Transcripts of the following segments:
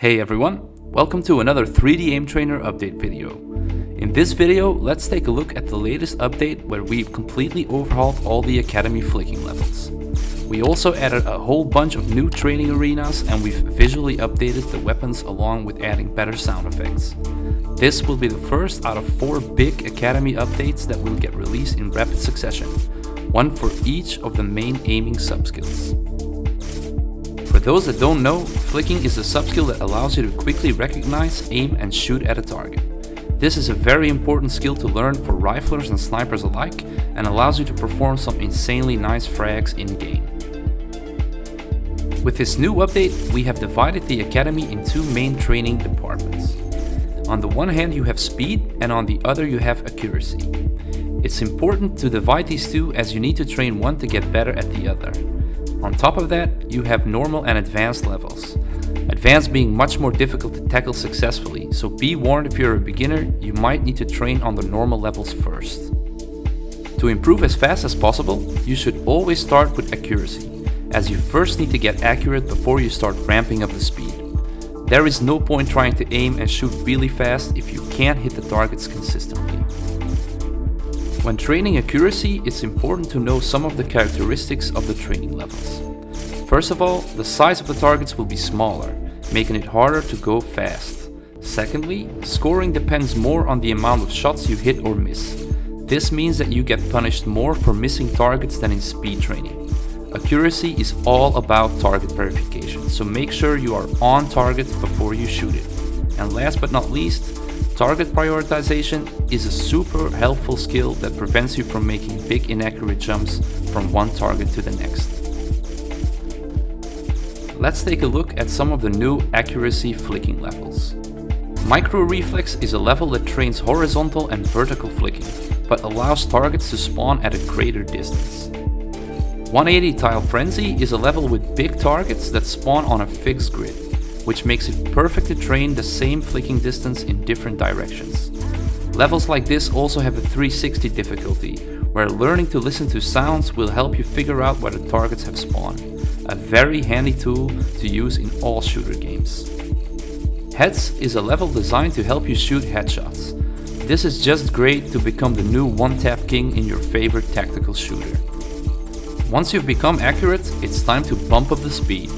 Hey everyone, welcome to another 3D aimtrainer update video. In this video, let's take a look at the latest update where we've completely overhauled all the academy flicking levels. We also added a whole bunch of new training arenas and we've visually updated the weapons along with adding better sound effects. This will be the first out of 4 big academy updates that will get released in rapid succession, one for each of the main aiming subskills. For those that don't know, flicking is a subskill that allows you to quickly recognize, aim and shoot at a target. This is a very important skill to learn for riflers and snipers alike and allows you to perform some insanely nice frags in-game. With this new update, we have divided the academy in 2 main training departments. On the one hand you have speed and on the other you have accuracy. It's important to divide these two as you need to train one to get better at the other. On top of that, you have normal and advanced levels. Advanced being much more difficult to tackle successfully, so be warned if you're a beginner, you might need to train on the normal levels first. To improve as fast as possible, you should always start with accuracy, as you first need to get accurate before you start ramping up the speed. There is no point trying to aim and shoot really fast if you can't hit the targets consistently. When training accuracy, it's important to know some of the characteristics of the training levels. First of all, the size of the targets will be smaller, making it harder to go fast. Secondly, scoring depends more on the amount of shots you hit or miss. This means that you get punished more for missing targets than in speed training. Accuracy is all about target verification, so make sure you are on target before you shoot it. And last but not least, target prioritization is a super helpful skill that prevents you from making big inaccurate jumps from one target to the next. Let's take a look at some of the new accuracy flicking levels. Micro reflex is a level that trains horizontal and vertical flicking, but allows targets to spawn at a greater distance. 180 tile frenzy is a level with big targets that spawn on a fixed grid, which makes it perfect to train the same flicking distance in different directions. Levels like this also have a 360 difficulty, where learning to listen to sounds will help you figure out where the targets have spawned. A very handy tool to use in all shooter games. Heads is a level designed to help you shoot headshots. This is just great to become the new one-tap king in your favorite tactical shooter. Once you've become accurate, it's time to bump up the speed.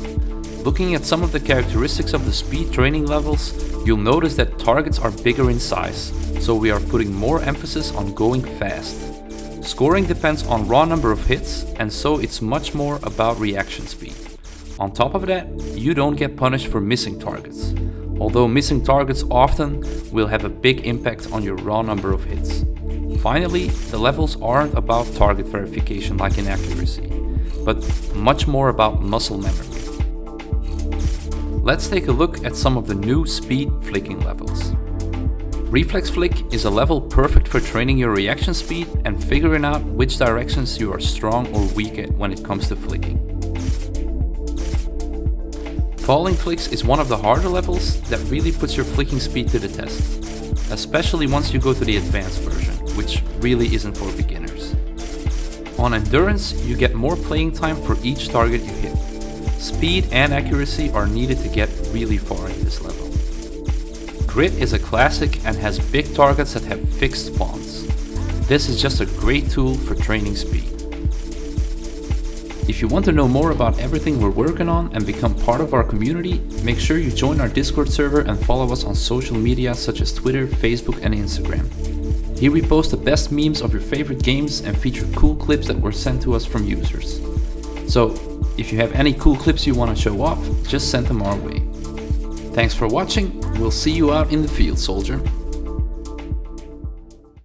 Looking at some of the characteristics of the speed training levels, you'll notice that targets are bigger in size, so we are putting more emphasis on going fast. Scoring depends on raw number of hits, and so it's much more about reaction speed. On top of that, you don't get punished for missing targets, although missing targets often will have a big impact on your raw number of hits. Finally, the levels aren't about target verification like in accuracy, but much more about muscle memory. Let's take a look at some of the new speed flicking levels. Reflex flick is a level perfect for training your reaction speed and figuring out which directions you are strong or weak at when it comes to flicking. Falling flicks is one of the harder levels that really puts your flicking speed to the test, especially once you go to the advanced version, which really isn't for beginners. On endurance, you get more playing time for each target you hit. Speed and accuracy are needed to get really far in this level. Grit is a classic and has big targets that have fixed spawns. This is just a great tool for training speed. If you want to know more about everything we're working on and become part of our community, make sure you join our Discord server and follow us on social media such as Twitter, Facebook and Instagram. Here we post the best memes of your favorite games and feature cool clips that were sent to us from users. So, if you have any cool clips you want to show off, just send them our way. Thanks for watching, we'll see you out in the field, soldier.